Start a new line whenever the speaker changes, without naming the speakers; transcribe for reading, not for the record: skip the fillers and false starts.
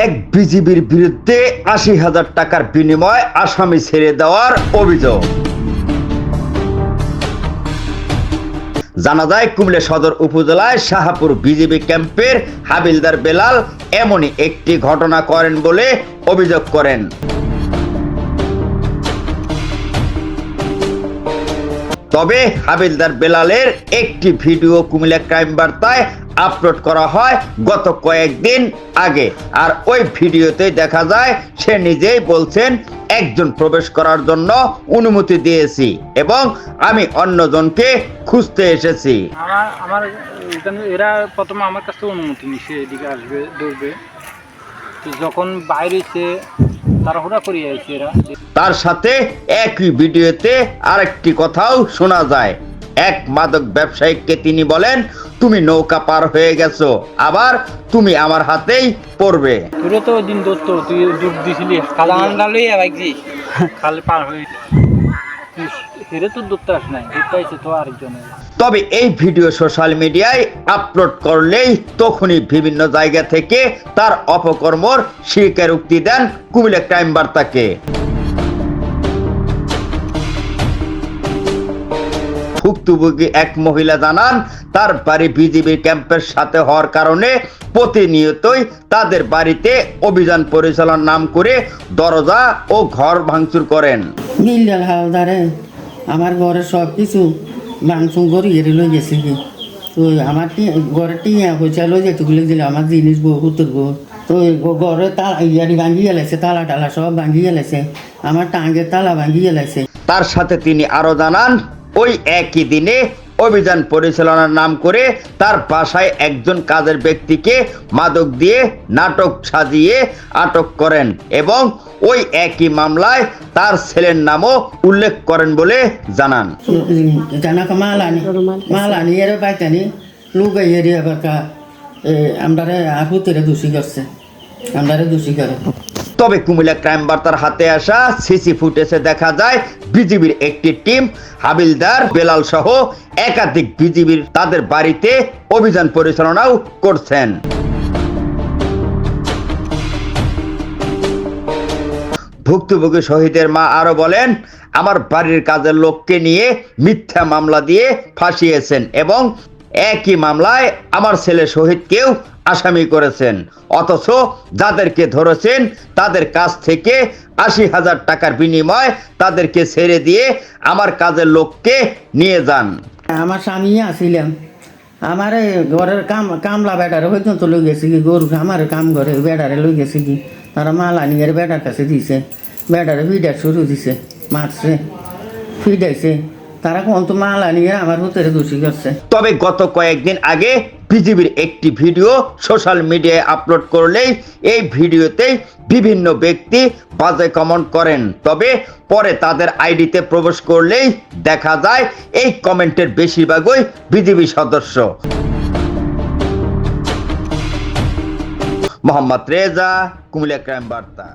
এক বিজিবির বিরুদ্ধে ৮০,০০০ টাকার বিনিময়ে আসামি ছেড়ে দেওয়ার অভিযোগ। জানা যায় কুমিল্লা সদর উপজেলায় শাহপুর বিজিবি ক্যাম্পের হাবিলদার বেলাল এমনই একটি ঘটনা করেন বলে অভিযোগ করেন। তবে হাবিলদার বেলালের একটি ভিডিও কুমিল্লা ক্রাইম বার্তায় আপলোড করা হয় গত কয়েকদিন আগে। আর ওই ভিডিওতে দেখা যায় সে নিজেই বলছেন, একজন প্রবেশ করার জন্য অনুমতি দিয়েছি এবং আমি অন্যজনকে খুঁজতে এসেছি।
আমার এরা প্রথমে আমার কাছে অনুমতি নিছে, এদিকে আসবে ধরবে, যখন বাইরে তাড়াহুড়া করে আইছে এরা।
তার সাথে একই ভিডিওতে আরেকটি কথাও শোনা যায়। এক মাদক ব্যবসায়ীকে তিনি বলেন, তুমি নৌকা পার হয়ে গেছো, আবার তুমি আমার হাতেই পড়বে।
তোরে তো দিন দোস্ত তুই ডুব দিছিলি খালে পার হয়ে, হেরে তো দূরতে আস নাই, দূরতে আইছে তো আরেকজনের।
তবে এই ভিডিও সোশ্যাল মিডিয়ায় আপলোড করলেই তখনই বিভিন্ন জায়গা থেকে তার অপকর্মর স্বীকারোক্তি দেন কুমিল্লা ক্রাইম বার্তাকে। ভুক্তভোগী এক মহিলা জানান, তার বাড়ি বিজিবি ক্যাম্পের সাথে হওয়ার কারণে প্রতিনিয়তই তাদের বাড়িতে অভিযান পরিচালনার নাম করে দরজা ও ঘর ভাঙচুর করেন।
মিল্লাল হাওদারে আমার ঘরে সব কিছু ভাঙচুর করে এড়ে লই গেছে কি, তো আমার ঘরে টিয়া পয়সা লই যেতে গুলো দিলে আমার জিনিস বহুত তো ঘরে ইয়ারি ভাঙি গেলেছে, তালা টালা সব ভাঙি গেলেছে, আমার টাঙ্গের তালা ভাঙি গেলেছে।
তার সাথে তিনি আরো জানান, ওই একই দিনে অভিযান পরিচালনার নাম করে তার বাসায় একজন কাজের ব্যক্তিকে মাদক দিয়ে নাটক সাজিয়ে আটক করেন এবং ওই একই মামলায় তার ছেলের নামও উল্লেখ করেন বলে জানান।
মালানি এর পাইতানি লুগাই এরিয়া বাকা আমরা আহুতেরে দোষী করছে, আমরা দোষী করে।
তবে কুমিল্লা ক্রাইম বার্তার হাতে আসা সিসি ফুটেজে দেখা যায় বিজিবির একটি টিম হাবিলদার বেলাল সহ একাধিক বিজিবির তাদের বাড়িতে অভিযান পরিচালনাও করছেন। ভুক্তভোগী শহীদের মা আরো বলেন, আমার বাড়ির কাজের লোককে নিয়ে মিথ্যা মামলা দিয়ে ফাঁসিয়েছেন এবং একই মামলায় আমার ছেলে শহীদকেও আসামি করেছেন, অথচ যাদেরকে ধরেছেন তাদের কাছ থেকে ৮০,০০০ টাকার বিনিময়ে তাদেরকে ছেড়ে দিয়ে আমার কাজের লোককে নিয়ে যান।
আমার স্বামী আসিলাম, আমার ঘরের কামলা বেটারে পর্যন্ত লই গেছে কি, গরু আমার কাম ঘরে বেটারে লই গেছে কি, তারা মালানি এর বেটার কাছে দিছে, বেটারে ফিডার শুরু দিছে, মারছে ফিডাইছে, তারা কোন তো মালানি আমার হুতেরে দোষী করছে।
তবে গত কয়েকদিন আগে বিজিবির একটি ভিডিও সোশ্যাল মিডিয়ায় আপলোড করলেই এই ভিডিওতেই বিভিন্ন ব্যক্তি বাজে কমেন্ট করেন। তবে পরে তাদের আইডিতে প্রবেশ করলেই দেখা যায় এই কমেন্টের বেশিরভাগই বিজিবি সদস্য। মোহাম্মদ রেজা, কুমিল্লা ক্রাইম বার্তা।